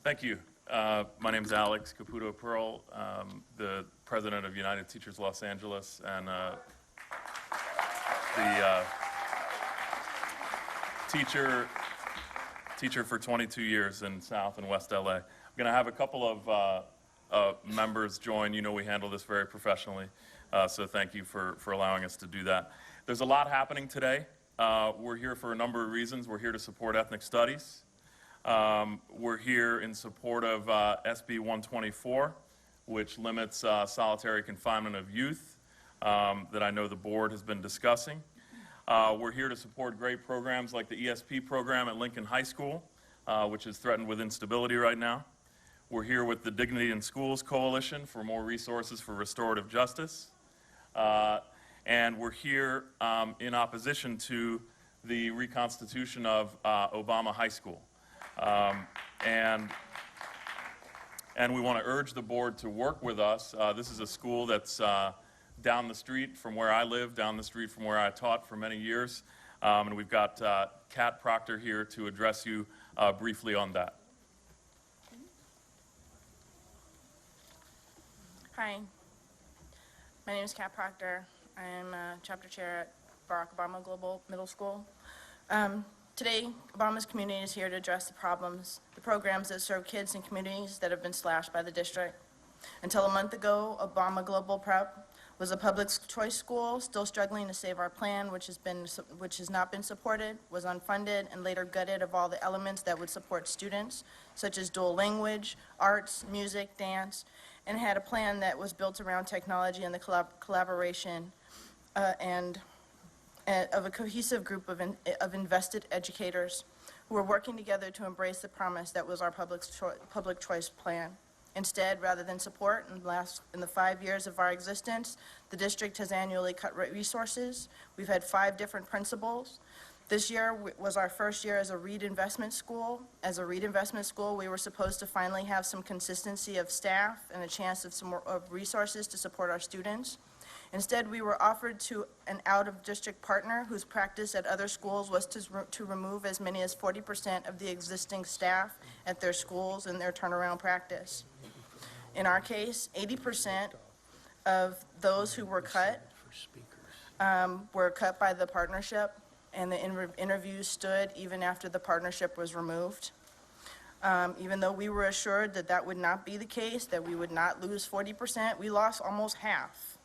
Thank you. My name is Alex Caputo-Pearl, the president of United Teachers Los Angeles, and the teacher for 22 years in South and West LA. I'm going to have a couple of members join. You know we handle this very professionally, so thank you for allowing us to do that. There's a lot happening today. We're here for a number of reasons. We're here to support ethnic studies. We're here in support of SB 124, which limits solitary confinement of youth that I know the board has been discussing. We're here to support great programs like the ESP program at Lincoln High School, which is threatened with instability right now. We're here with the Dignity in Schools Coalition for more resources for restorative justice. And we're here in opposition to the reconstitution of Obama High School. And we want to urge the board to work with us. This is a school that's down the street from where I live, down the street from where I taught for many years. And we've got Kat Proctor here to address you briefly on that. Hi, my name is Kat Proctor. I am chapter chair at Barack Obama Global Middle School. Today, Obama's community is here to address the problems, the programs that serve kids in communities that have been slashed by the district. Until a month ago, Obama Global Prep was a public choice school still struggling to save our plan, which has not been supported, was unfunded, and later gutted of all the elements that would support students, such as dual language, arts, music, dance, and had a plan that was built around technology and the collaboration and of a cohesive group of invested educators who were working together to embrace the promise that was our public choice plan. Instead, rather than support, in the 5 years of our existence, the district has annually cut resources. We've had 5 different principals. This year was our first year as a Reed investment school. As a Reed investment school, we were supposed to finally have some consistency of staff and a chance of some more resources to support our students. Instead, we were offered to an out-of-district partner whose practice at other schools was to remove as many as 40% of the existing staff at their schools in their turnaround practice. In our case, 80% of those who were cut by the partnership, and the interviews stood even after the partnership was removed. Even though we were assured that that would not be the case, that we would not lose 40%, we lost almost half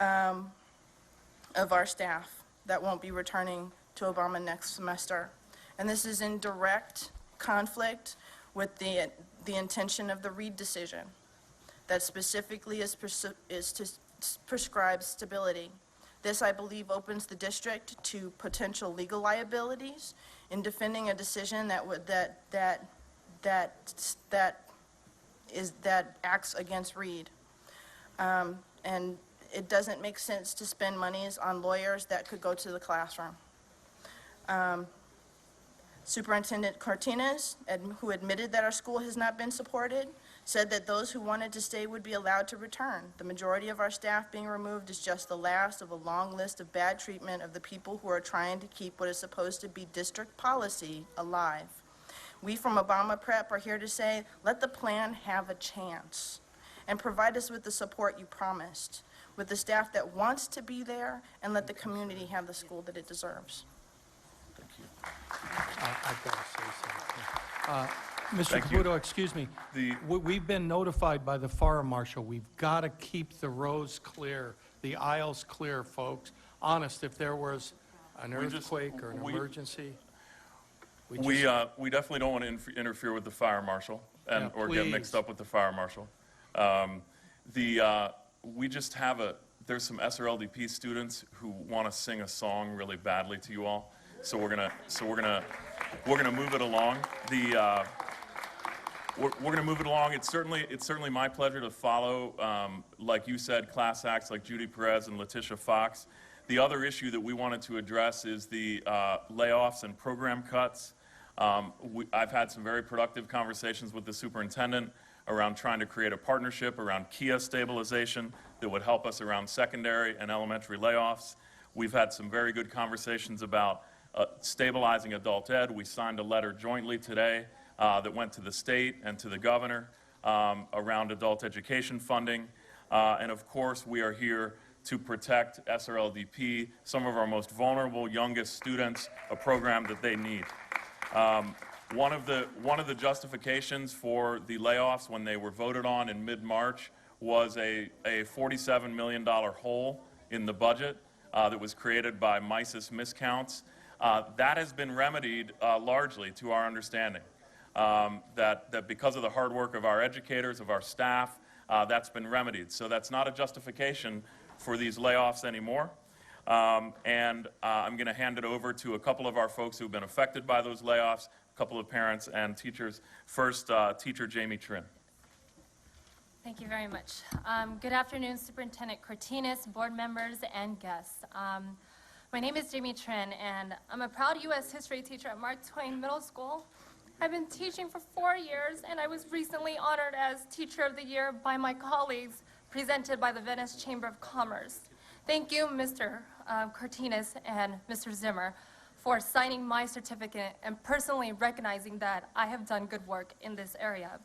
of our staff that won't be returning to Obama next semester. And this is in direct conflict with the intention of the Reed decision that specifically is to prescribe stability. This, I believe, opens the district to potential legal liabilities in defending a decision that acts against Reed. And it doesn't make sense to spend monies on lawyers that could go to the classroom. Superintendent Cortinez, who admitted that our school has not been supported, said that those who wanted to stay would be allowed to return. The majority of our staff being removed is just the last of a long list of bad treatment of the people who are trying to keep what is supposed to be district policy alive. We from Obama Prep are here to say, let the plan have a chance and provide us with the support you promised, with the staff that wants to be there, and let the community have the school that it deserves. Thank you. I've got to say something. Mr. Caputo, excuse me. We've been notified by the fire marshal. We've got to keep the rows clear, the aisles clear, folks. Honest, if there was an earthquake or an emergency. We definitely don't want to interfere with the fire marshal or get mixed up with the fire marshal. We just have there's some SRLDP students who want to sing a song really badly to you all. So we're gonna move it along. We're gonna move it along. It's certainly my pleasure to follow, like you said, class acts like Judy Perez and Letitia Fox. The other issue that we wanted to address is the layoffs and program cuts. I've had some very productive conversations with the superintendent around trying to create a partnership around KIA stabilization that would help us around secondary and elementary layoffs. We've had some very good conversations about stabilizing adult ed. We signed a letter jointly today that went to the state and to the governor around adult education funding. And of course, we are here to protect SRLDP, some of our most vulnerable, youngest students, a program that they need. One of the justifications for the layoffs when they were voted on in mid-March was a $47 million hole in the budget that was created by MISIS miscounts. That has been remedied largely, to our understanding, that because of the hard work of our educators, of our staff, that's been remedied. So that's not a justification for these layoffs anymore. I'm going to hand it over to a couple of our folks who've been affected by those layoffs, a couple of parents and teachers. First, teacher Jamie Trin. Thank you very much. Good afternoon, Superintendent Cortines, board members, and guests. My name is Jamie Trin, and I'm a proud U.S. history teacher at Mark Twain Middle School. I've been teaching for 4 years, and I was recently honored as Teacher of the Year by my colleagues, presented by the Venice Chamber of Commerce. Thank you, Mr. Cortines and Mr. Zimmer, for signing my certificate and personally recognizing that I have done good work in this area.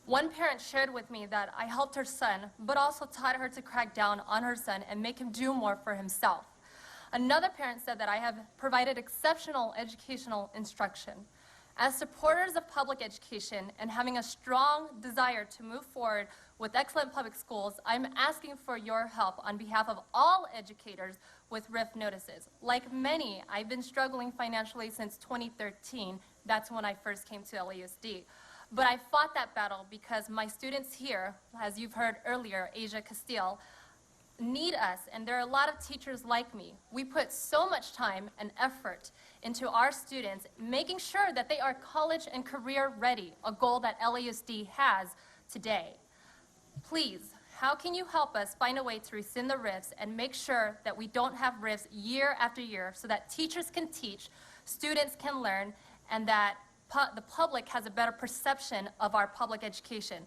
One parent shared with me that I helped her son, but also taught her to crack down on her son and make him do more for himself. Another parent said that I have provided exceptional educational instruction. As supporters of public education and having a strong desire to move forward with excellent public schools, I'm asking for your help on behalf of all educators with RIF notices. Like many, I've been struggling financially since 2013. That's when I first came to LAUSD. But I fought that battle because my students here, as you've heard earlier, Asia Castile, need us, and there are a lot of teachers like me. We put so much time and effort into our students, making sure that they are college and career ready, a goal that LAUSD has today. Please, how can you help us find a way to rescind the RIFs and make sure that we don't have RIFs year after year so that teachers can teach, students can learn, and that the public has a better perception of our public education?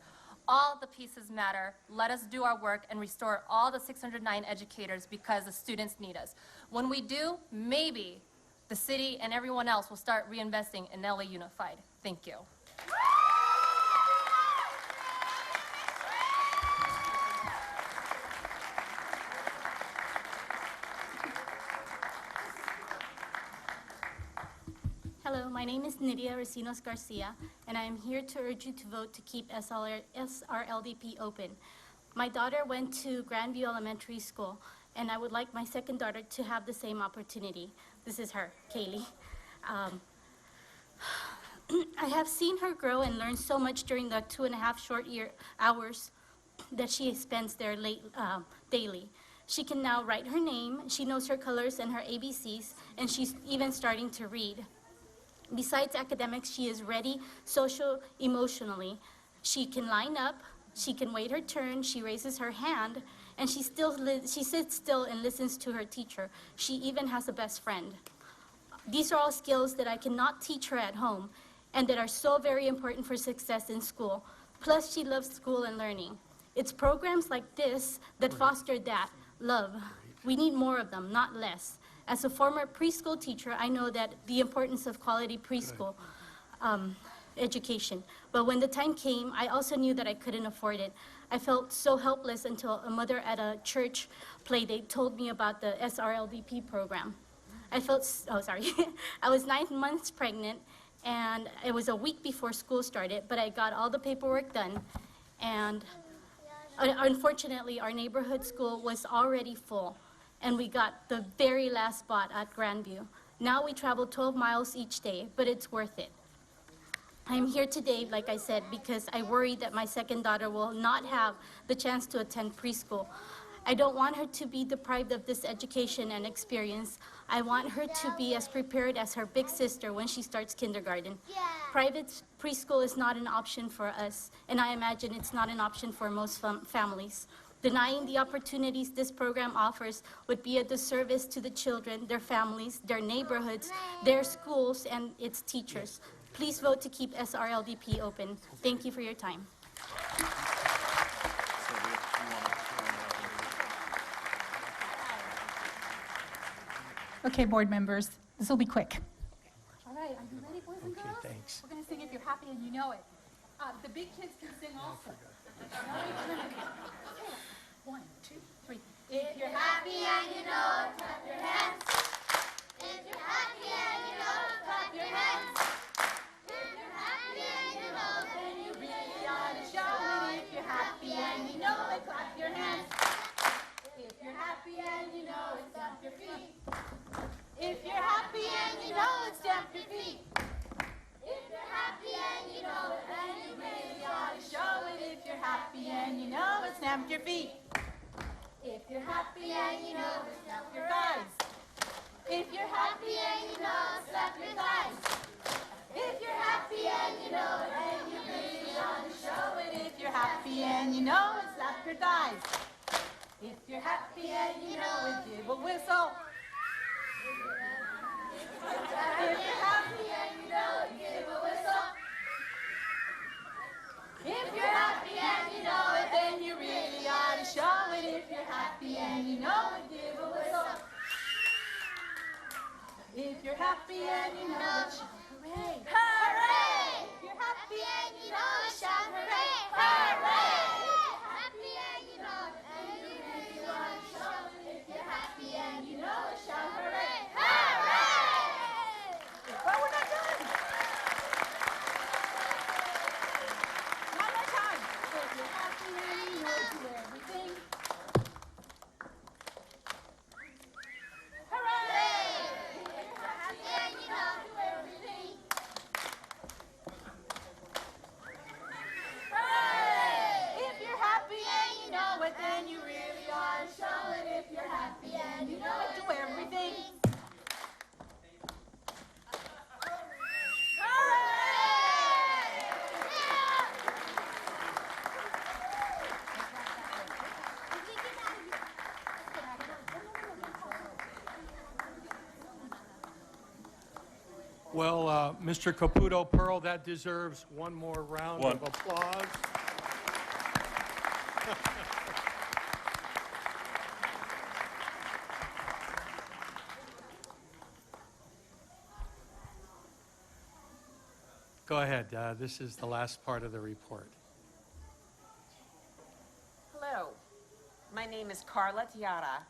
All the pieces matter. Let us do our work and restore all the 609 educators because the students need us. When we do, maybe the city and everyone else will start reinvesting in LA Unified. Thank you. Hello, my name is Nydia Recinos Garcia, and I am here to urge you to vote to keep SRLDP open. My daughter went to Grandview Elementary School, and I would like my second daughter to have the same opportunity. This is her, Kaylee. I have seen her grow and learn so much during the 2.5 short hours that she spends there daily. She can now write her name, she knows her colors and her ABCs, and she's even starting to read. Besides academics, she is ready emotionally. She can line up, she can wait her turn, she raises her hand, and she sits still and listens to her teacher. She even has a best friend. These are all skills that I cannot teach her at home and that are so very important for success in school. Plus, she loves school and learning. It's programs like this that foster that love. We need more of them, not less. As a former preschool teacher, I know that the importance of quality preschool education. But when the time came, I also knew that I couldn't afford it. I felt so helpless until a mother at a church play date told me about the SRLDP program. I was 9 months pregnant, and it was a week before school started, but I got all the paperwork done, and unfortunately, our neighborhood school was already full, and we got the very last spot at Grandview. Now we travel 12 miles each day, but it's worth it. I'm here today, like I said, because I worry that my second daughter will not have the chance to attend preschool. I don't want her to be deprived of this education and experience. I want her to be as prepared as her big sister when she starts kindergarten. Private preschool is not an option for us, and I imagine it's not an option for most families. Denying the opportunities this program offers would be a disservice to the children, their families, their neighborhoods, their schools, and its teachers. Please vote to keep SRLDP open. Thank you for your time. Okay, board members, this will be quick. All right, are you ready, boys and girls? Thanks. We're going to sing If You're Happy and You Know It. The big kids can sing also. One, two, three. If you're happy and you know it, clap your hands. If you're happy and you know it, clap your hands. If you're happy and you know it, then you really ought to show it. If you're happy and you know it, clap your hands. If you're happy and you know it, stamp your feet. If you're happy and you know it, stamp your feet. If you're happy and you know it, then you really ought to show it. If you're happy and you know it, stamp your feet. If you're happy and you know it, slap your thighs. If you're happy and you know it, slap your thighs. If you're happy and you know it, then you really ought to show it. If you're happy and you know it, slap your thighs. If you're happy and you know it, give a whistle. If you're happy and you know it, give a whistle. If you're happy and you know it, then you really ought to show it. If you're happy and you know it, give a whistle. If you're happy and you know it, shout hooray. Hooray! If you're happy and you know it, shout hooray. Hooray! If you're happy and you know it, then you really ought to show it. If you're happy and you know it, shout hooray. Hooray! Well, we're not done. One more time. If you're happy and you know it, do everything. Hooray! If you're happy and you know it, do everything. Hooray! If you're happy and you know it, then you really ought to show it. If you're happy and you know it, do everything. Well, Mr. Caputo-Pearl, that deserves one more round of applause. Go ahead. This is the last part of the report. Hello, my name is Carla Tiara.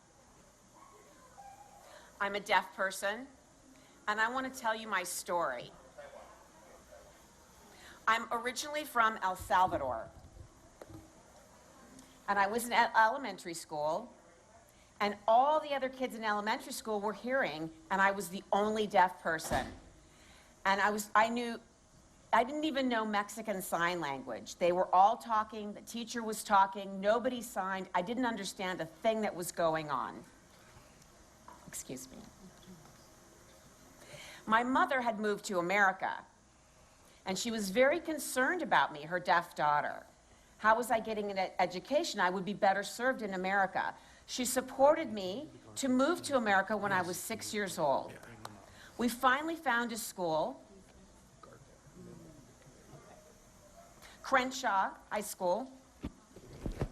I'm a deaf person, and I want to tell you my story. I'm originally from El Salvador, and I was in elementary school, and all the other kids in elementary school were hearing, and I was the only deaf person. And I didn't even know Mexican Sign Language. They were all talking, the teacher was talking, nobody signed. I didn't understand a thing that was going on. Excuse me. My mother had moved to America, and she was very concerned about me, her deaf daughter. How was I getting an education? I would be better served in America. She supported me to move to America when I was 6 years old. We finally found a school, Crenshaw High School,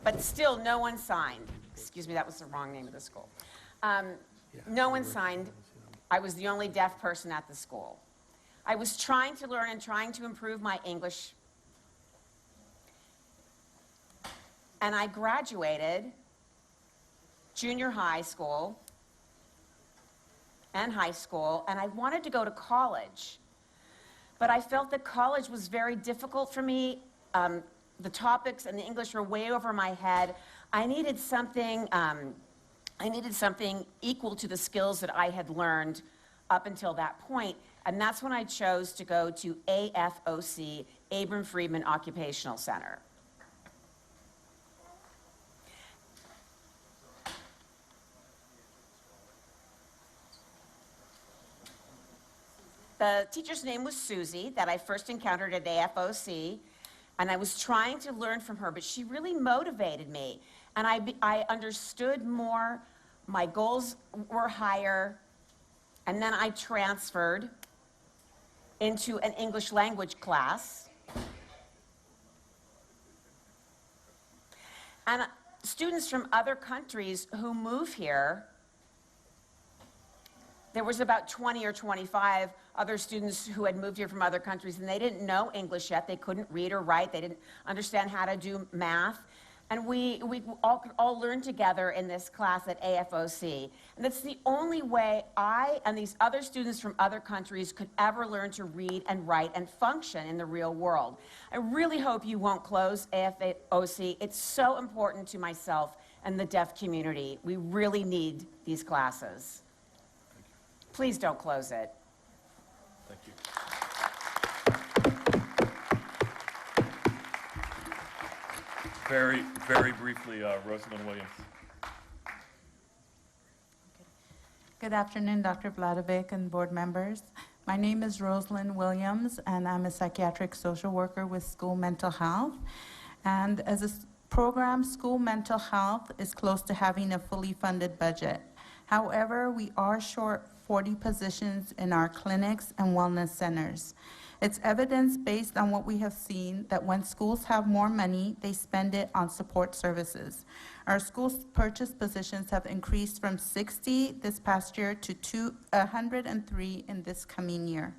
but still no one signed. Excuse me, that was the wrong name of the school. No one signed. I was the only deaf person at the school. I was trying to learn and trying to improve my English. And I graduated junior high school and high school, and I wanted to go to college. But I felt that college was very difficult for me. The topics and the English were way over my head. I needed something equal to the skills that I had learned up until that point, and that's when I chose to go to AFOC, Abram Friedman Occupational Center. The teacher's name was Susie, that I first encountered at AFOC, and I was trying to learn from her, but she really motivated me, and I understood more, my goals were higher, and then I transferred into an English language class. And students from other countries who move here, There was about 20 or 25 other students who had moved here from other countries, and they didn't know English yet. They couldn't read or write. They didn't understand how to do math. And we all learned together in this class at AFOC. And that's the only way I and these other students from other countries could ever learn to read and write and function in the real world. I really hope you won't close AFOC. It's so important to myself and the deaf community. We really need these classes. Please don't close it. Thank you. Very, very briefly, Rosalind Williams. Good afternoon, Dr. Vladovic and board members. My name is Rosalind Williams, and I'm a psychiatric social worker with School Mental Health. And as a program, School Mental Health is close to having a fully funded budget. However, we are short 40 positions in our clinics and wellness centers. It's evidence based on what we have seen that when schools have more money, they spend it on support services. Our schools purchase positions have increased from 60 this past year to 103 in this coming year.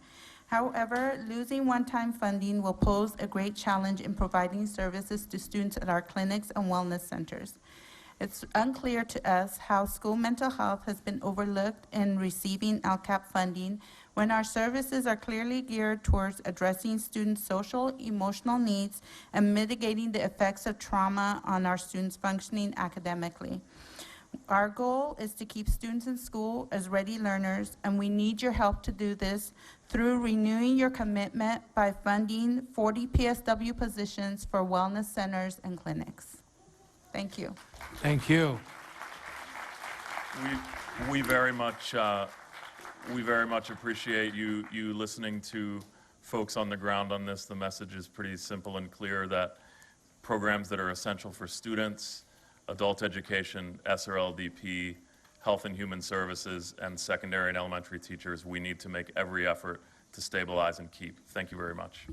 However, losing one-time funding will pose a great challenge in providing services to students at our clinics and wellness centers. It's unclear to us how school mental health has been overlooked in receiving LCAP funding when our services are clearly geared towards addressing students' social, emotional needs and mitigating the effects of trauma on our students functioning academically. Our goal is to keep students in school as ready learners, and we need your help to do this through renewing your commitment by funding 40 PSW positions for wellness centers and clinics. Thank you. Thank you. We very much appreciate you listening to folks on the ground on this. The message is pretty simple and clear that programs that are essential for students, adult education, SRLDP, health and human services, and secondary and elementary teachers, we need to make every effort to stabilize and keep. Thank you very much.